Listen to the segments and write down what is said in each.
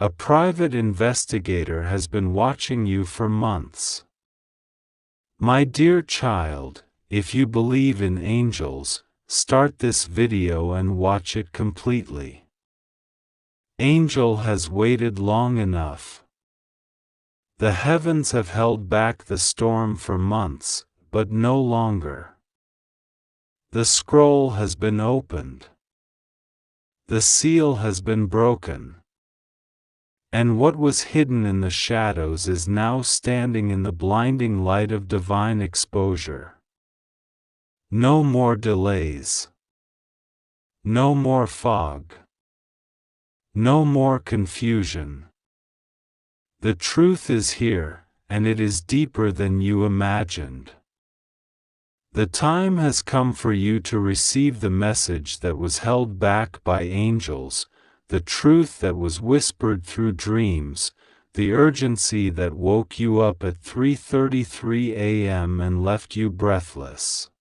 A private investigator has been watching you for months. My dear child, if you believe in angels, start this video and watch it completely. Angel has waited long enough. The heavens have held back the storm for months, but no longer. The scroll has been opened. The seal has been broken. And what was hidden in the shadows is now standing in the blinding light of divine exposure. No more delays. No more fog. No more confusion. The truth is here, and it is deeper than you imagined. The time has come for you to receive the message that was held back by angels, the truth that was whispered through dreams, the urgency that woke you up at 3:33 a.m. and left you breathless.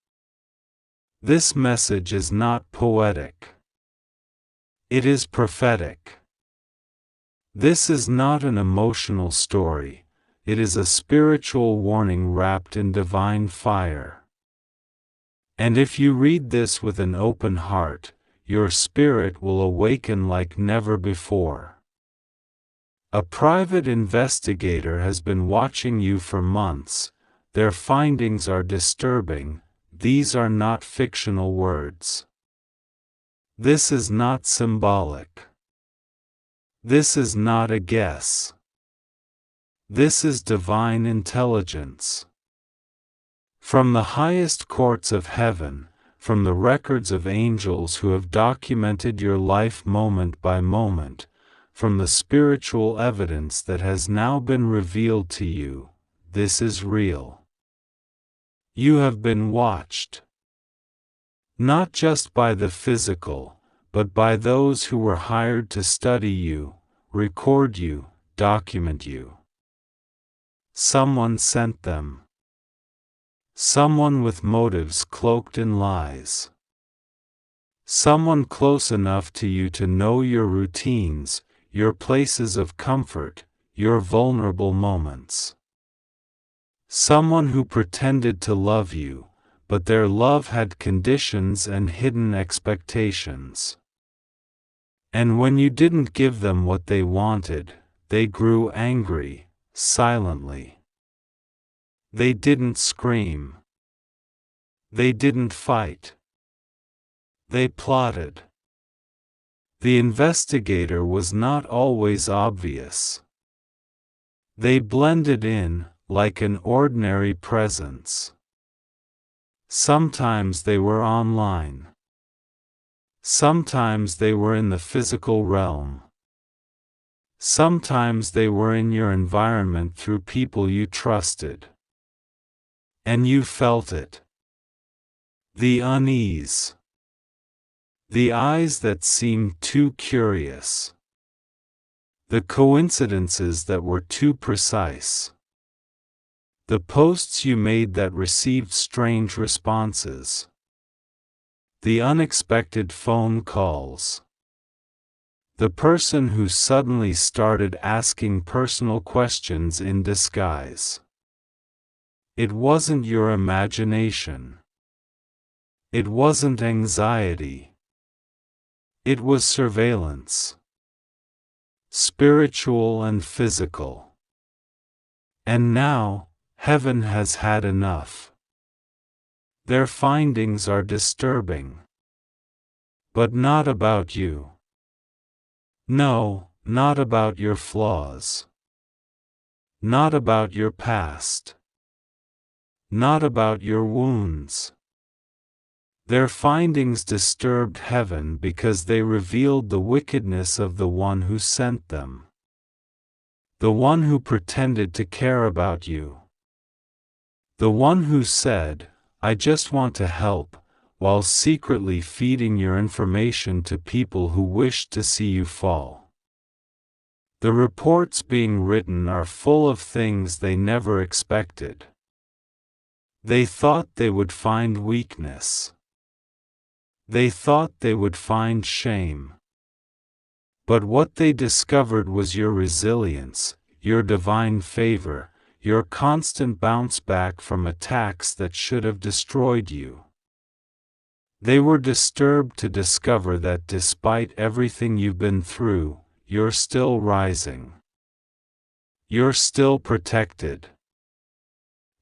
This message is not poetic. It is prophetic. This is not an emotional story, it is a spiritual warning wrapped in divine fire. And if you read this with an open heart, your spirit will awaken like never before. A private investigator has been watching you for months. Their findings are disturbing. These are not fictional words. This is not symbolic. This is not a guess. This is divine intelligence. From the highest courts of heaven, from the records of angels who have documented your life moment by moment, from the spiritual evidence that has now been revealed to you, this is real. You have been watched. Not just by the physical, but by those who were hired to study you, record you, document you. Someone sent them. Someone with motives cloaked in lies. Someone close enough to you to know your routines, your places of comfort, your vulnerable moments. Someone who pretended to love you, but their love had conditions and hidden expectations. And when you didn't give them what they wanted, they grew angry, silently. They didn't scream. They didn't fight. They plotted. The investigator was not always obvious. They blended in, like an ordinary presence. Sometimes they were online. Sometimes they were in the physical realm. Sometimes they were in your environment through people you trusted. And you felt it. The unease. The eyes that seemed too curious. The coincidences that were too precise. The posts you made that received strange responses. The unexpected phone calls. The person who suddenly started asking personal questions in disguise. It wasn't your imagination. It wasn't anxiety. It was surveillance. Spiritual and physical. And now, heaven has had enough. Their findings are disturbing. But not about you. No, not about your flaws. Not about your past. Not about your wounds. Their findings disturbed heaven because they revealed the wickedness of the one who sent them. The one who pretended to care about you. The one who said, "I just want to help," while secretly feeding your information to people who wished to see you fall. The reports being written are full of things they never expected. They thought they would find weakness. They thought they would find shame. But what they discovered was your resilience, your divine favor, your constant bounce back from attacks that should have destroyed you. They were disturbed to discover that despite everything you've been through, you're still rising. You're still protected.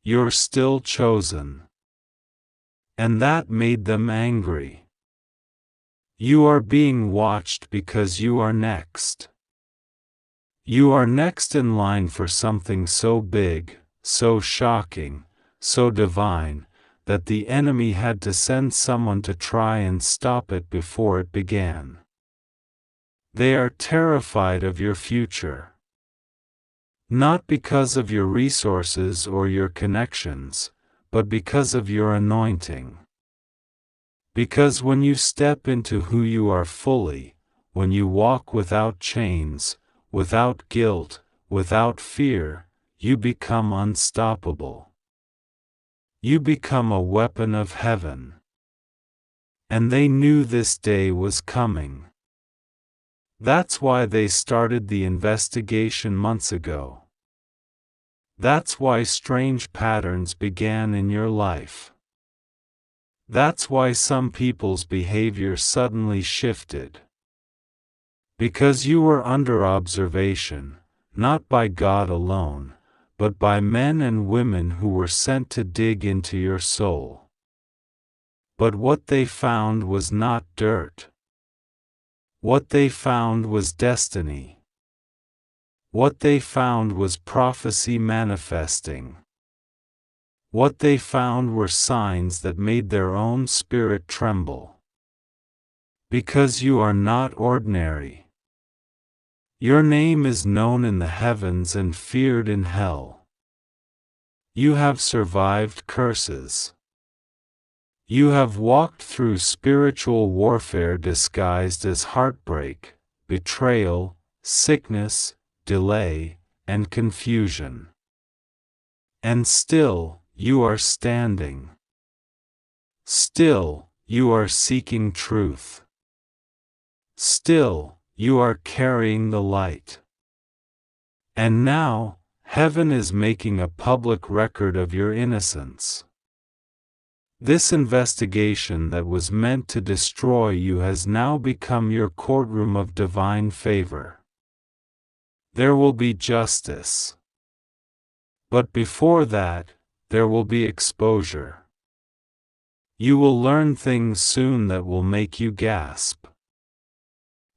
You're still chosen. And that made them angry. You are being watched because you are next. You are next in line for something so big, so shocking, so divine, that the enemy had to send someone to try and stop it before it began. They are terrified of your future. Not because of your resources or your connections, but because of your anointing. Because when you step into who you are fully, when you walk without chains, without guilt, without fear, you become unstoppable. You become a weapon of heaven. And they knew this day was coming. That's why they started the investigation months ago. That's why strange patterns began in your life. That's why some people's behavior suddenly shifted. Because you were under observation, not by God alone, but by men and women who were sent to dig into your soul. But what they found was not dirt. What they found was destiny. What they found was prophecy manifesting. What they found were signs that made their own spirit tremble. Because you are not ordinary. Your name is known in the heavens and feared in hell. You have survived curses. You have walked through spiritual warfare disguised as heartbreak, betrayal, sickness, delay, and confusion. And still, you are standing. Still, you are seeking truth. Still, you are carrying the light. And now, heaven is making a public record of your innocence. This investigation that was meant to destroy you has now become your courtroom of divine favor. There will be justice. But before that, there will be exposure. You will learn things soon that will make you gasp.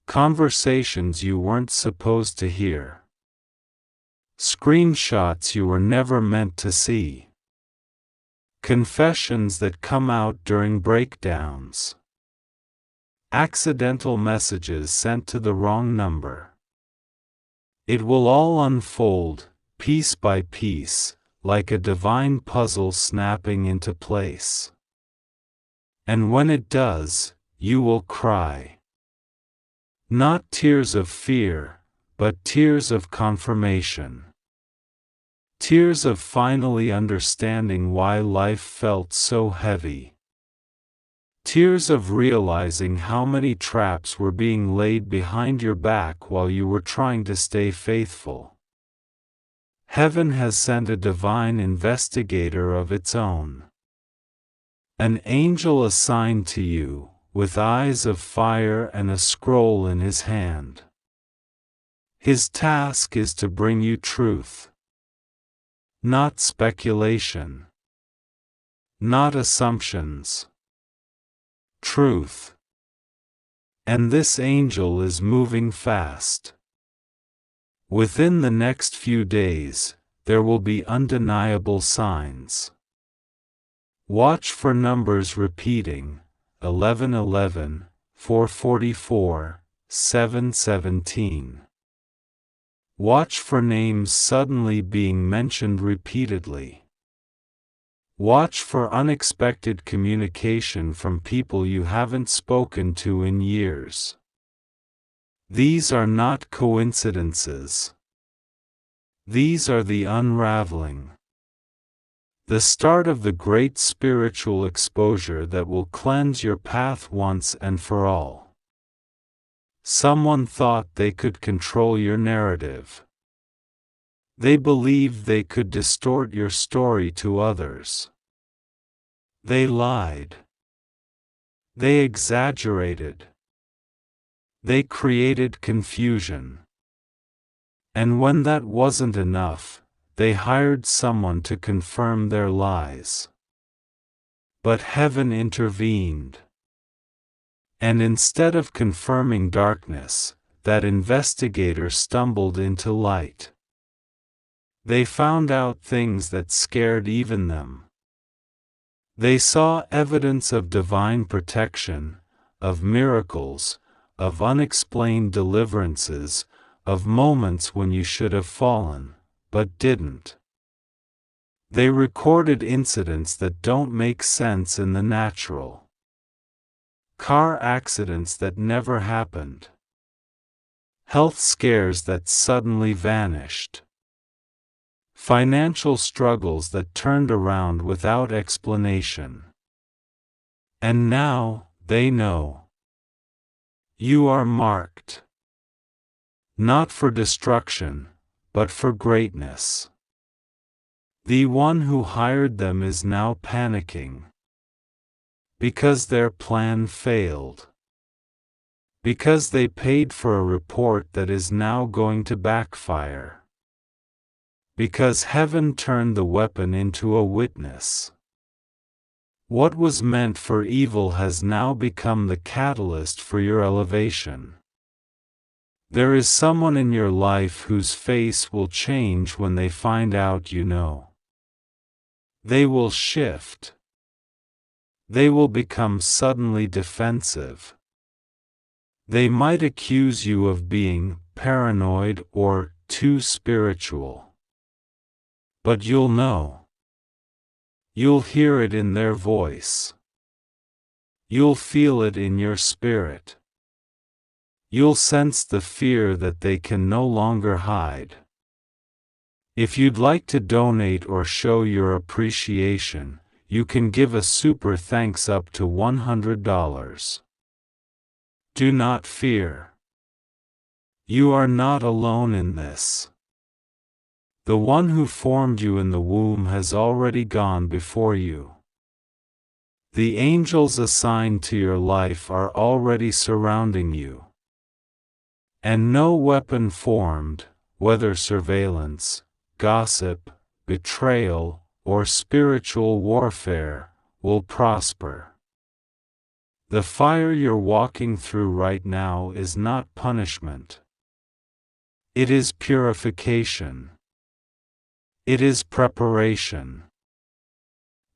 Conversations you weren't supposed to hear. Screenshots you were never meant to see. Confessions that come out during breakdowns. Accidental messages sent to the wrong number. It will all unfold, piece by piece, like a divine puzzle snapping into place. And when it does, you will cry. Not tears of fear, but tears of confirmation. Tears of finally understanding why life felt so heavy. Tears of realizing how many traps were being laid behind your back while you were trying to stay faithful. Heaven has sent a divine investigator of its own. An angel assigned to you, with eyes of fire and a scroll in his hand. His task is to bring you truth. Not speculation. Not assumptions. Truth. And this angel is moving fast. Within the next few days, there will be undeniable signs. Watch for numbers repeating, 1111, 444, 717. Watch for names suddenly being mentioned repeatedly. Watch for unexpected communication from people you haven't spoken to in years. These are not coincidences. These are the unraveling. The start of the great spiritual exposure that will cleanse your path once and for all. Someone thought they could control your narrative. They believed they could distort your story to others. They lied. They exaggerated. They created confusion. And when that wasn't enough, they hired someone to confirm their lies. But heaven intervened. And instead of confirming darkness, that investigator stumbled into light. They found out things that scared even them. They saw evidence of divine protection, of miracles, of unexplained deliverances, of moments when you should have fallen, but didn't. They recorded incidents that don't make sense in the natural. Car accidents that never happened. Health scares that suddenly vanished. Financial struggles that turned around without explanation. And now, they know. You are marked. Not for destruction, but for greatness. The one who hired them is now panicking. Because their plan failed. Because they paid for a report that is now going to backfire. Because heaven turned the weapon into a witness. What was meant for evil has now become the catalyst for your elevation. There is someone in your life whose face will change when they find out you know. They will shift. They will become suddenly defensive. They might accuse you of being paranoid or too spiritual. But you'll know. You'll hear it in their voice. You'll feel it in your spirit. You'll sense the fear that they can no longer hide. If you'd like to donate or show your appreciation, you can give a super thanks up to $100. Do not fear. You are not alone in this. The one who formed you in the womb has already gone before you. The angels assigned to your life are already surrounding you. And no weapon formed, whether surveillance, gossip, betrayal, or spiritual warfare, will prosper. The fire you're walking through right now is not punishment. It is purification. It is preparation.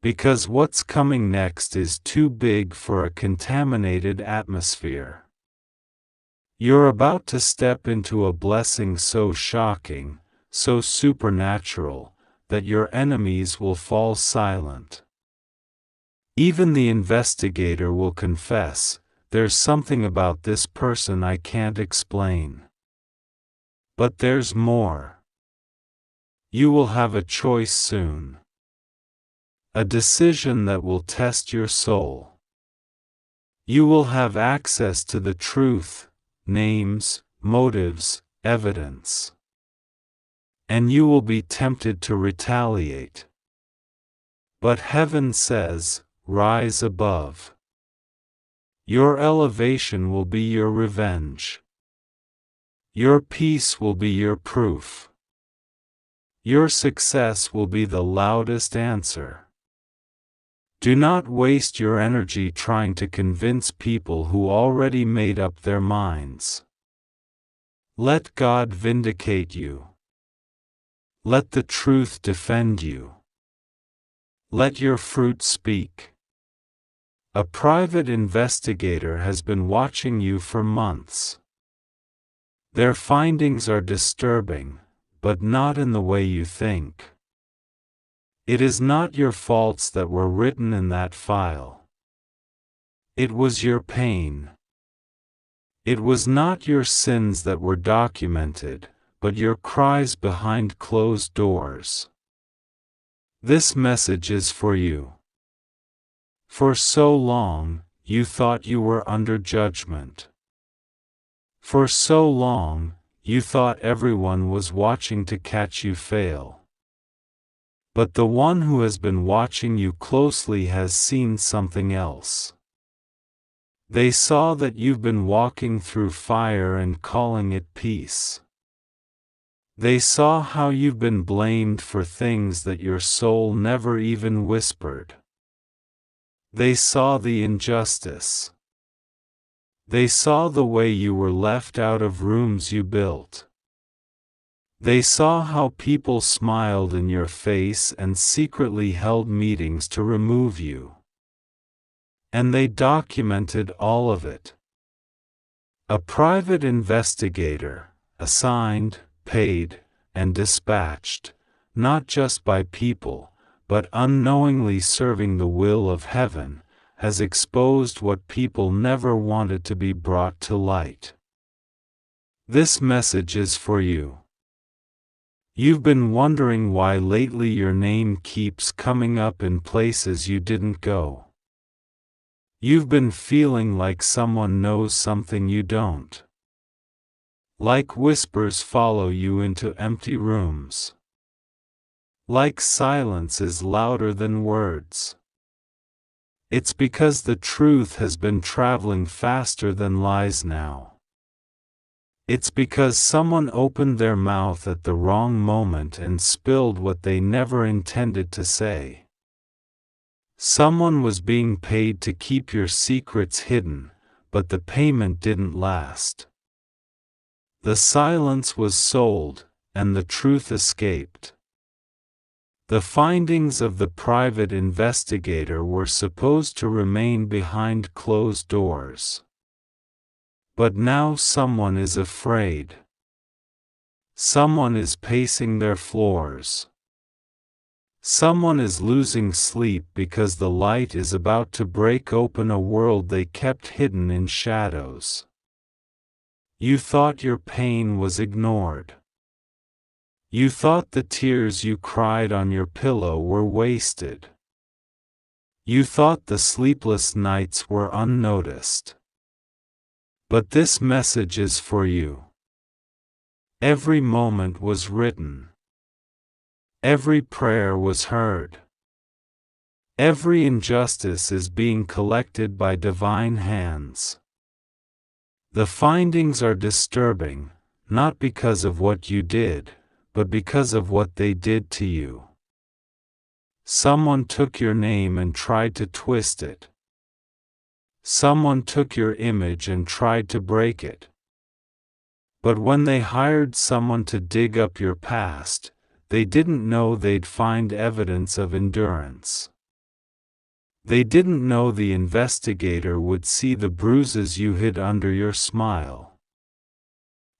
Because what's coming next is too big for a contaminated atmosphere. You're about to step into a blessing so shocking, so supernatural, that your enemies will fall silent. Even the investigator will confess, there's something about this person I can't explain. But there's more. You will have a choice soon. A decision that will test your soul. You will have access to the truth, names, motives, evidence. And you will be tempted to retaliate. But heaven says, rise above. Your elevation will be your revenge. Your peace will be your proof. Your success will be the loudest answer. Do not waste your energy trying to convince people who already made up their minds. Let God vindicate you. Let the truth defend you. Let your fruit speak. A private investigator has been watching you for months. Their findings are disturbing, but not in the way you think. It is not your faults that were written in that file. It was your pain. It was not your sins that were documented, but your cries behind closed doors. This message is for you. For so long, you thought you were under judgment. For so long, you thought everyone was watching to catch you fail. But the one who has been watching you closely has seen something else. They saw that you've been walking through fire and calling it peace. They saw how you've been blamed for things that your soul never even whispered. They saw the injustice. They saw the way you were left out of rooms you built. They saw how people smiled in your face and secretly held meetings to remove you. And they documented all of it. A private investigator, assigned, paid, and dispatched, not just by people, but unknowingly serving the will of heaven, has exposed what people never wanted to be brought to light. This message is for you. You've been wondering why lately your name keeps coming up in places you didn't go. You've been feeling like someone knows something you don't. Like whispers follow you into empty rooms. Like silence is louder than words. It's because the truth has been traveling faster than lies now. It's because someone opened their mouth at the wrong moment and spilled what they never intended to say. Someone was being paid to keep your secrets hidden, but the payment didn't last. The silence was sold, and the truth escaped. The findings of the private investigator were supposed to remain behind closed doors. But now someone is afraid. Someone is pacing their floors. Someone is losing sleep because the light is about to break open a world they kept hidden in shadows. You thought your pain was ignored. You thought the tears you cried on your pillow were wasted. You thought the sleepless nights were unnoticed. But this message is for you. Every moment was written. Every prayer was heard. Every injustice is being collected by divine hands. The findings are disturbing, not because of what you did, but because of what they did to you. Someone took your name and tried to twist it. Someone took your image and tried to break it. But when they hired someone to dig up your past, they didn't know they'd find evidence of endurance. They didn't know the investigator would see the bruises you hid under your smile.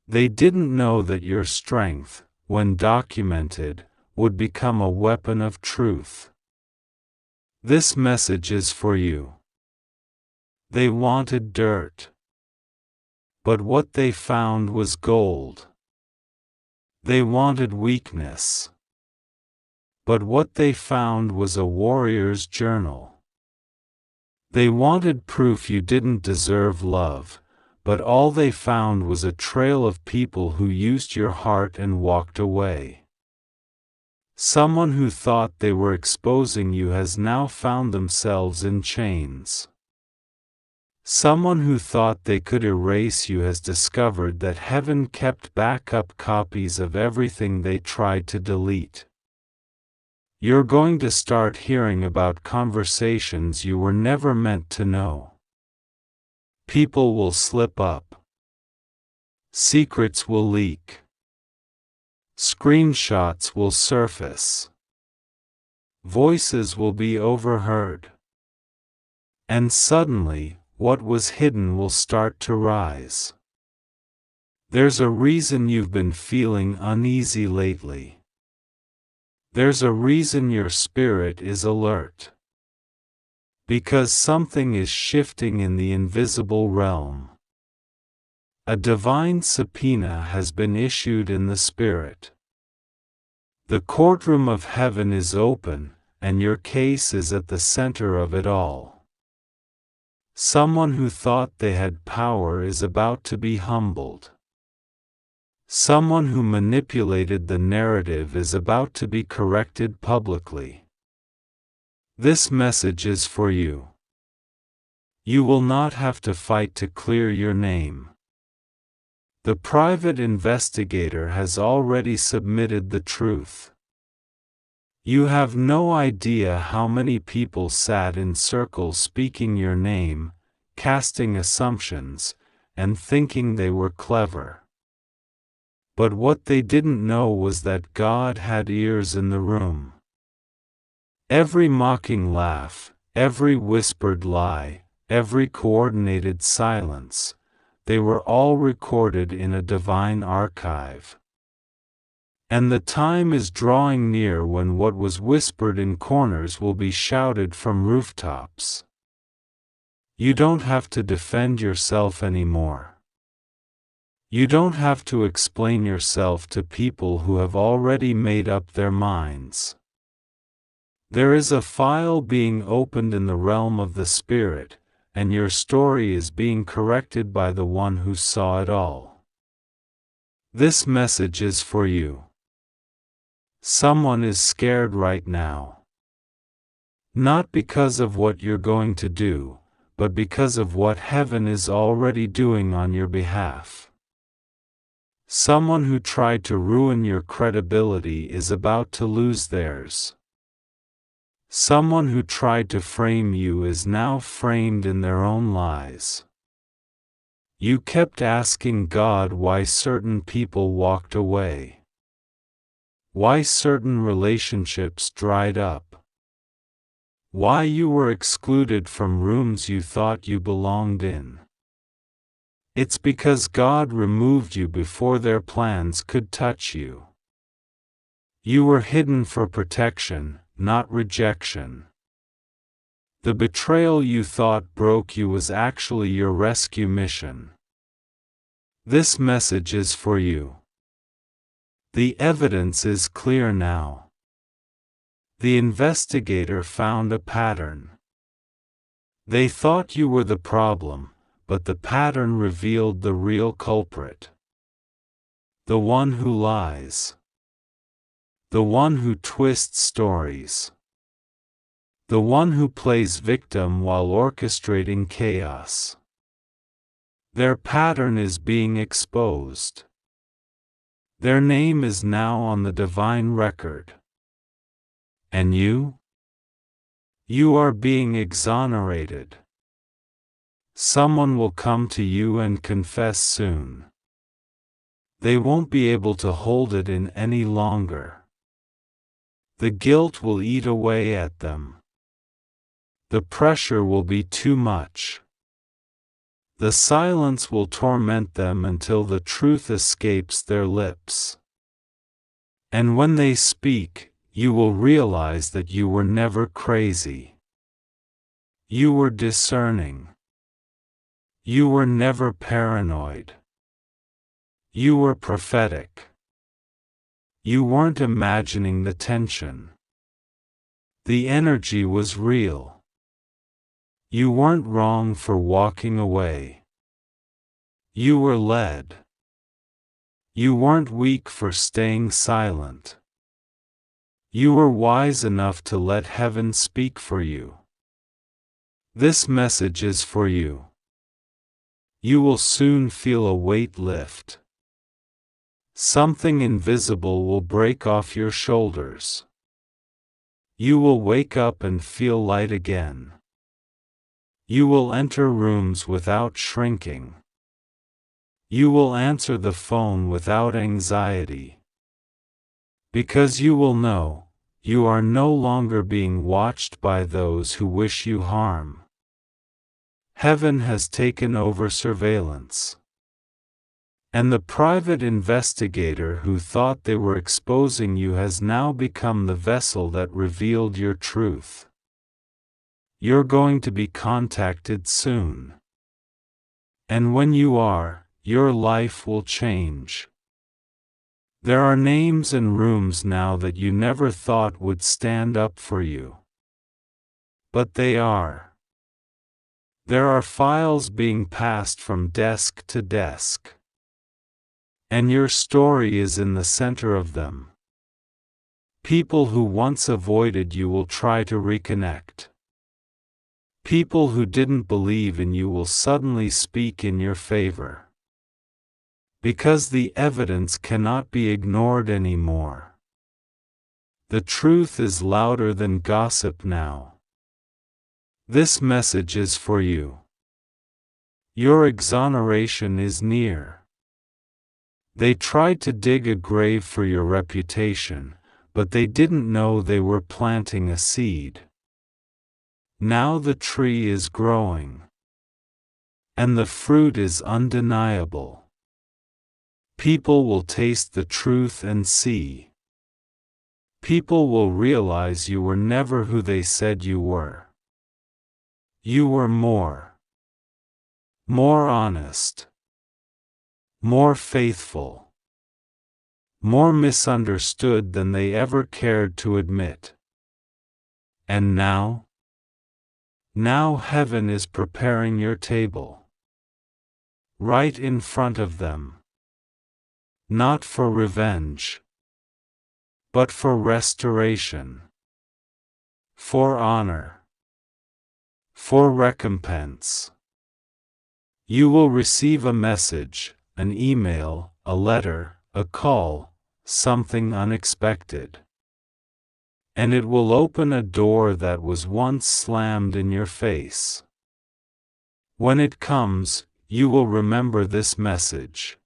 They didn't know that your strength, when documented, would become a weapon of truth. This message is for you. They wanted dirt. But what they found was gold. They wanted weakness. But what they found was a warrior's journal. They wanted proof you didn't deserve love, but all they found was a trail of people who used your heart and walked away. Someone who thought they were exposing you has now found themselves in chains. Someone who thought they could erase you has discovered that heaven kept backup copies of everything they tried to delete. You're going to start hearing about conversations you were never meant to know. People will slip up. Secrets will leak. Screenshots will surface. Voices will be overheard. And suddenly, what was hidden will start to rise. There's a reason you've been feeling uneasy lately. There's a reason your spirit is alert. Because something is shifting in the invisible realm. A divine subpoena has been issued in the spirit. The courtroom of heaven is open, and your case is at the center of it all. Someone who thought they had power is about to be humbled. Someone who manipulated the narrative is about to be corrected publicly. This message is for you. You will not have to fight to clear your name. The private investigator has already submitted the truth. You have no idea how many people sat in circles speaking your name, casting assumptions, and thinking they were clever. But what they didn't know was that God had ears in the room. Every mocking laugh, every whispered lie, every coordinated silence, they were all recorded in a divine archive. And the time is drawing near when what was whispered in corners will be shouted from rooftops. You don't have to defend yourself anymore. You don't have to explain yourself to people who have already made up their minds. There is a file being opened in the realm of the Spirit, and your story is being corrected by the one who saw it all. This message is for you. Someone is scared right now. Not because of what you're going to do, but because of what heaven is already doing on your behalf. Someone who tried to ruin your credibility is about to lose theirs. Someone who tried to frame you is now framed in their own lies. You kept asking God why certain people walked away. Why certain relationships dried up. Why you were excluded from rooms you thought you belonged in. It's because God removed you before their plans could touch you. You were hidden for protection, not rejection. The betrayal you thought broke you was actually your rescue mission. This message is for you. The evidence is clear now. The investigator found a pattern. They thought you were the problem, but the pattern revealed the real culprit. The one who lies. The one who twists stories. The one who plays victim while orchestrating chaos. Their pattern is being exposed. Their name is now on the divine record. And you? You are being exonerated. Someone will come to you and confess soon. They won't be able to hold it in any longer. The guilt will eat away at them. The pressure will be too much. The silence will torment them until the truth escapes their lips. And when they speak, you will realize that you were never crazy. You were discerning. You were never paranoid. You were prophetic. You weren't imagining the tension. The energy was real. You weren't wrong for walking away. You were led. You weren't weak for staying silent. You were wise enough to let heaven speak for you. This message is for you. You will soon feel a weight lift. Something invisible will break off your shoulders. You will wake up and feel light again. You will enter rooms without shrinking. You will answer the phone without anxiety. Because you will know, you are no longer being watched by those who wish you harm. Heaven has taken over surveillance. And the private investigator who thought they were exposing you has now become the vessel that revealed your truth. You're going to be contacted soon. And when you are, your life will change. There are names and rooms now that you never thought would stand up for you. But they are. There are files being passed from desk to desk. And your story is in the center of them. People who once avoided you will try to reconnect. People who didn't believe in you will suddenly speak in your favor. Because the evidence cannot be ignored anymore. The truth is louder than gossip now. This message is for you. Your exoneration is near. They tried to dig a grave for your reputation, but they didn't know they were planting a seed. Now the tree is growing. And the fruit is undeniable. People will taste the truth and see. People will realize you were never who they said you were. You were more. More honest. More faithful. More misunderstood than they ever cared to admit. And now? Now heaven is preparing your table. Right in front of them. Not for revenge. But for restoration. For honor. For recompense. You will receive a message, an email, a letter, a call, something unexpected. And it will open a door that was once slammed in your face. When it comes, you will remember this message.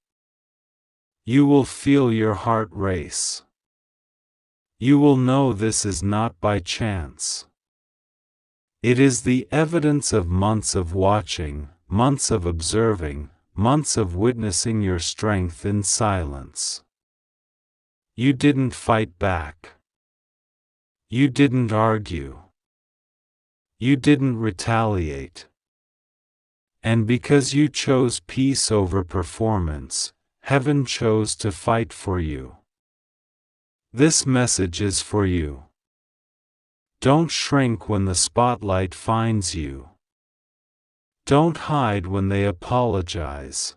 You will feel your heart race. You will know this is not by chance. It is the evidence of months of watching, months of observing, months of witnessing your strength in silence. You didn't fight back. You didn't argue. You didn't retaliate. And because you chose peace over performance, heaven chose to fight for you. This message is for you. Don't shrink when the spotlight finds you. Don't hide when they apologize.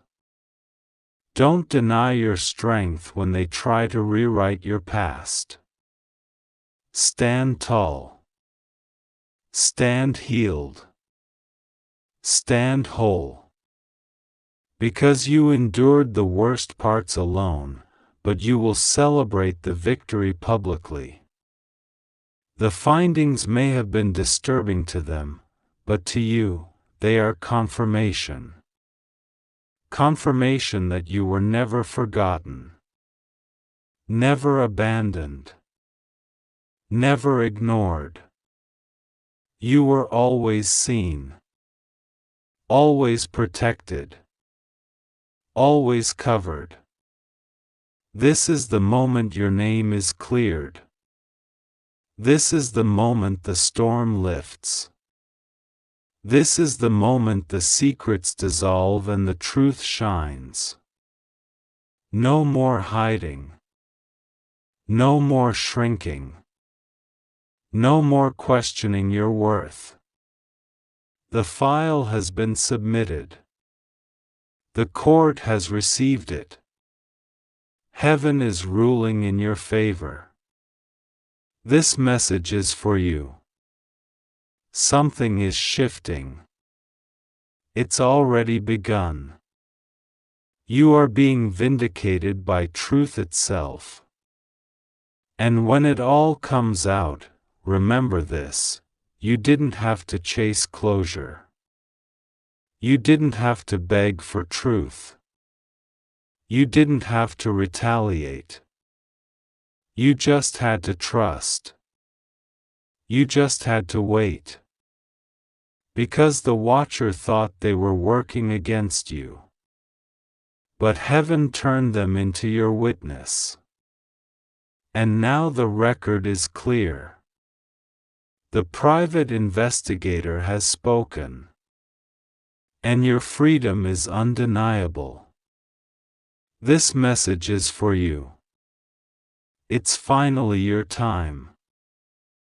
Don't deny your strength when they try to rewrite your past. Stand tall. Stand healed. Stand whole. Because you endured the worst parts alone, but you will celebrate the victory publicly. The findings may have been disturbing to them, but to you, they are confirmation. Confirmation that you were never forgotten. Never abandoned. Never ignored. You were always seen. Always protected. Always covered. This is the moment your name is cleared. This is the moment the storm lifts. This is the moment the secrets dissolve and the truth shines. No more hiding. No more shrinking. No more questioning your worth. The file has been submitted. The court has received it. Heaven is ruling in your favor. This message is for you. Something is shifting. It's already begun. You are being vindicated by truth itself. And when it all comes out, remember this: you didn't have to chase closure. You didn't have to beg for truth. You didn't have to retaliate. You just had to trust. You just had to wait. Because the watcher thought they were working against you. But heaven turned them into your witness. And now the record is clear. The private investigator has spoken. And your freedom is undeniable. This message is for you. It's finally your time.